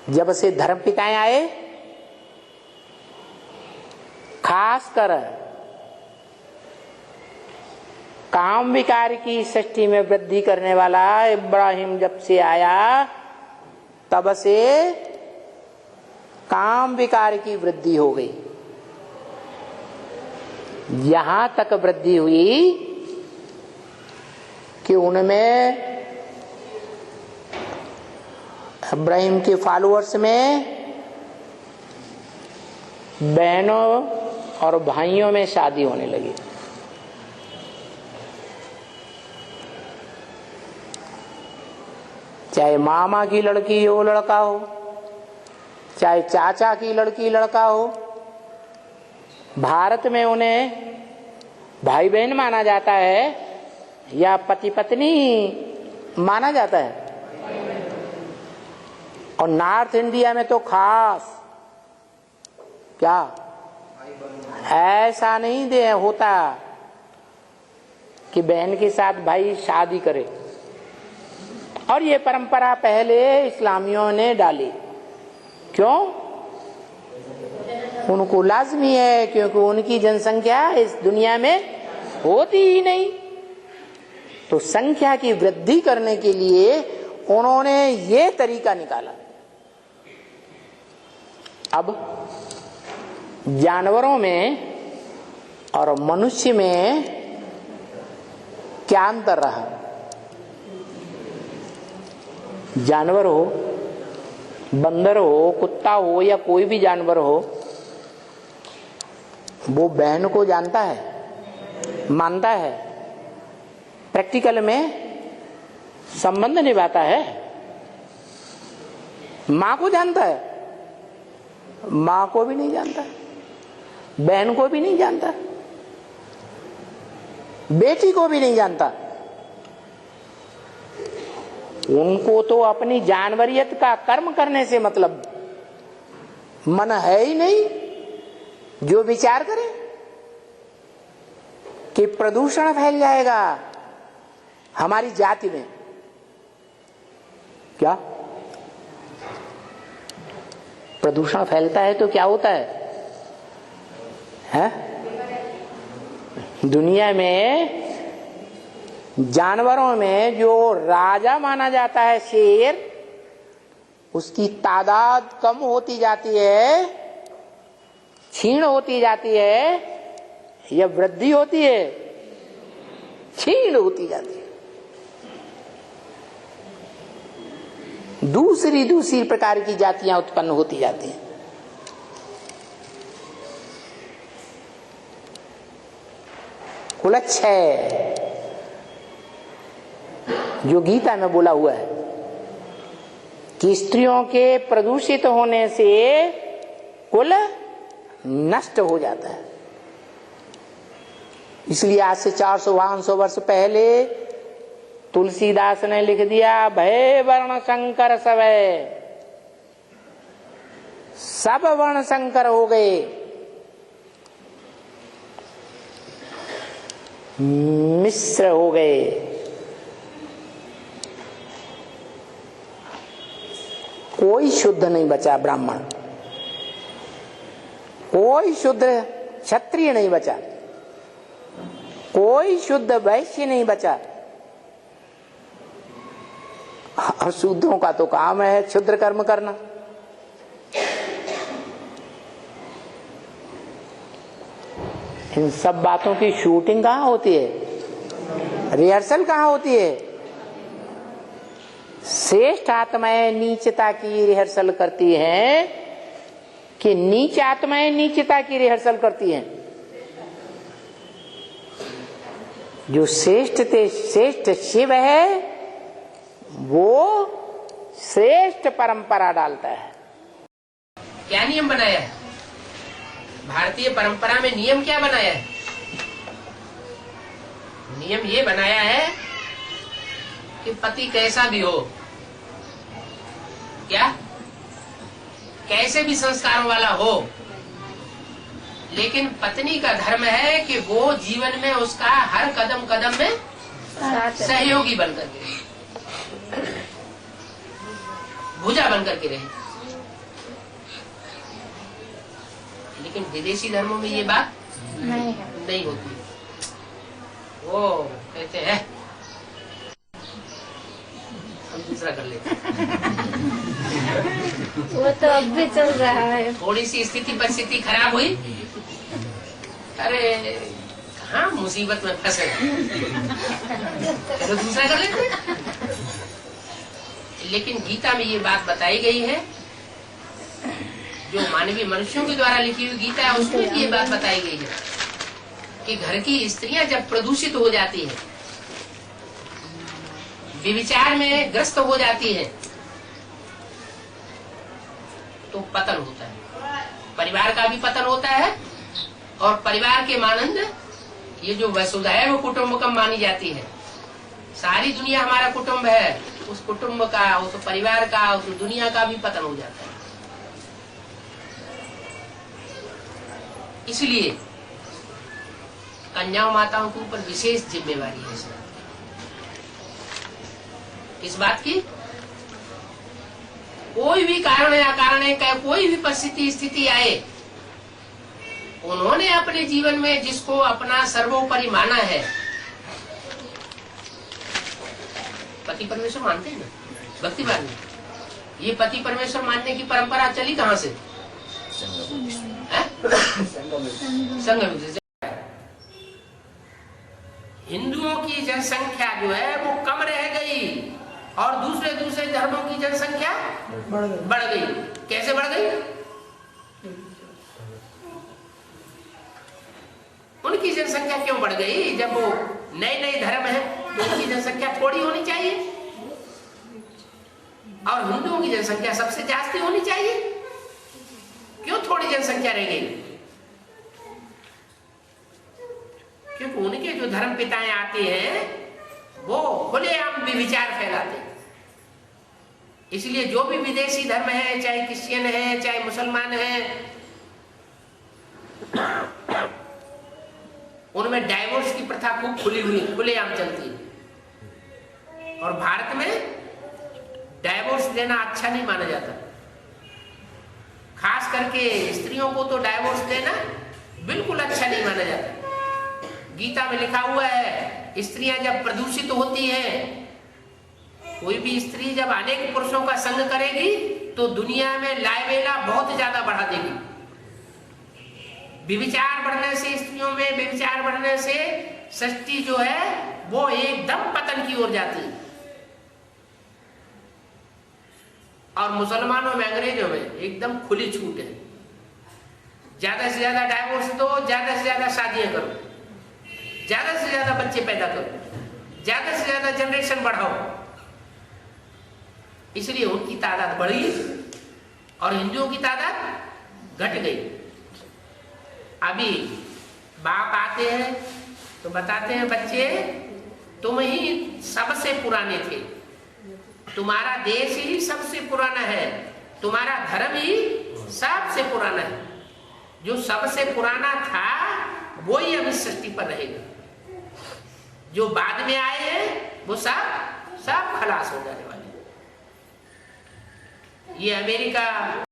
जब से धर्म पिताएं आए, खासकर काम विकार की सृष्टि में वृद्धि करने वाला इब्राहिम जब से आया, तब से काम विकार की वृद्धि हो गई। यहां तक वृद्धि हुई कि उनमें, इब्राहिम के फॉलोअर्स में, बहनों और भाइयों में शादी होने लगी। चाहे मामा की लड़की हो लड़का हो, चाहे चाचा की लड़की लड़का हो, भारत में उन्हें भाई बहन माना जाता है या पति पत्नी माना जाता है। और नॉर्थ इंडिया में तो खास क्या ऐसा नहीं दे होता कि बहन के साथ भाई शादी करे। और ये परंपरा पहले इस्लामियों ने डाली। क्यों? उनको लाजमी है, क्योंकि उनकी जनसंख्या इस दुनिया में होती ही नहीं। तो संख्या की वृद्धि करने के लिए उन्होंने ये तरीका निकाला। अब जानवरों में और मनुष्य में क्या अंतर रहा? जानवर हो, बंदर हो, कुत्ता हो या कोई भी जानवर हो, वो बहन को जानता है, मानता है, प्रैक्टिकल में संबंध निभाता है। मां को जानता है, मां को भी नहीं जानता, बहन को भी नहीं जानता, बेटी को भी नहीं जानता। उनको तो अपनी जानवरियत का कर्म करने से मतलब, मन है ही नहीं जो विचार करे कि प्रदूषण फैल जाएगा हमारी जाति में। क्या प्रदूषण फैलता है तो क्या होता है? दुनिया में जानवरों में जो राजा माना जाता है शेर, उसकी तादाद कम होती जाती है, क्षीण होती जाती है या वृद्धि होती है? क्षीण होती जाती है। दूसरी प्रकार की जातियां उत्पन्न होती जाती हैं। कुलच्छय जो गीता में बोला हुआ है कि स्त्रियों के प्रदूषित होने से कुल नष्ट हो जाता है। इसलिए आज से 400-500 वर्ष पहले तुलसीदास ने लिख दिया, भय वर्ण संकर सवै, सब वर्ण संकर हो गए, मिश्र हो गए। कोई शुद्ध नहीं बचा ब्राह्मण, कोई शुद्ध क्षत्रिय नहीं बचा, कोई शुद्ध वैश्य नहीं बचा। और शूद्रों का तो काम है क्षुद्र कर्म करना। इन सब बातों की शूटिंग कहाँ होती है? रिहर्सल कहाँ होती है? श्रेष्ठ आत्माएं नीचता की रिहर्सल करती हैं कि नीच आत्माएं नीचता की रिहर्सल करती हैं? जो श्रेष्ठ शिव है वो श्रेष्ठ परंपरा डालता है। क्या नियम बनाया है? भारतीय परंपरा में नियम क्या बनाया है? नियम ये बनाया है कि पति कैसा भी हो, क्या कैसे भी संस्कारों वाला हो, लेकिन पत्नी का धर्म है कि वो जीवन में उसका हर कदम कदम में सहयोगी बनकर के रहे, भुजा बनकर के रहे। लेकिन विदेशी धर्मों में ये बात नहीं है। नहीं होती। वो कहते हैं हम दूसरा कर लेते हैं। वो तो अब भी चल रहा है। थोड़ी सी स्थिति परिस्थिति खराब हुई, अरे कहाँ मुसीबत में फंसे, तो दूसरा कर लेते हैं। लेकिन गीता में ये बात बताई गई है, जो मानवीय मनुष्यों के द्वारा लिखी हुई गीता है उसमें भी ये बात बताई गई है कि घर की स्त्रियां जब प्रदूषित हो जाती है, व्यभिचार में ग्रस्त हो जाती है, तो पतन होता है, परिवार का भी पतन होता है। और परिवार के मानंद ये जो वसुधैव कुटुंबकम मानी जाती है, सारी दुनिया हमारा कुटुंब है, उस कुटुंब का, उस परिवार का, उस दुनिया का भी पतन हो जाता है। इसलिए कन्या माताओं के ऊपर विशेष जिम्मेवारी है इस बात की। कोई भी कारण या कारण है, कोई भी परिस्थिति स्थिति आए, उन्होंने अपने जीवन में जिसको अपना सर्वोपरि माना है, पति परमेश्वर मानते हैं ना भक्ति मार्ग में। ये पति परमेश्वर मानने की परंपरा चली कहां से? संगम से। हिंदुओं की जनसंख्या जो है वो कम रह गई और दूसरे दूसरे धर्मों की जनसंख्या बढ़ गई। कैसे बढ़ गई? उनकी जनसंख्या क्यों बढ़ गई? जब वो नए नए धर्म है तो उनकी जनसंख्या थोड़ी होनी चाहिए और हिंदुओं की जनसंख्या सबसे जास्ती होनी चाहिए। क्यों थोड़ी जनसंख्या रह गई? क्योंकि उनके जो धर्म पिताएं आते हैं वो खुलेआम व्यभिचार फैलाते हैं। इसलिए जो भी विदेशी धर्म है, चाहे क्रिश्चियन है, चाहे मुसलमान है, उनमें डाइवोर्स की प्रथा खूब खुली हुई खुलेआम चलती है। और भारत में डाइवोर्स देना अच्छा नहीं माना जाता। खास करके स्त्रियों को तो डाइवोर्स देना बिल्कुल अच्छा नहीं माना जाता। गीता में लिखा हुआ है, स्त्रियां जब प्रदूषित होती हैं, कोई भी स्त्री जब अनेक पुरुषों का संग करेगी तो दुनिया में लाइवेला बहुत ज्यादा बढ़ा देगी। व्यभिचार बढ़ने से, स्त्रियों में व्यभिचार बढ़ने से सृष्टि जो है वो एकदम पतन की ओर जाती है। और मुसलमानों में, अंग्रेजों में एकदम खुली छूट है। ज्यादा से ज्यादा डाइवोर्स दो, ज्यादा से ज्यादा शादियां करो, ज्यादा से ज्यादा बच्चे पैदा करो, ज्यादा से ज्यादा जनरेशन बढ़ाओ। इसलिए उनकी तादाद बढ़ी और हिंदुओं की तादाद घट गई। अभी बाप आते हैं तो बताते हैं, बच्चे तुम ही सबसे पुराने थे, तुम्हारा देश ही सबसे पुराना है, तुम्हारा धर्म ही सबसे पुराना है। जो सबसे पुराना था वो ही अब इस सृष्टि पर रहेगा। जो बाद में आए हैं वो सब खलास हो जाने वाले। ये अमेरिका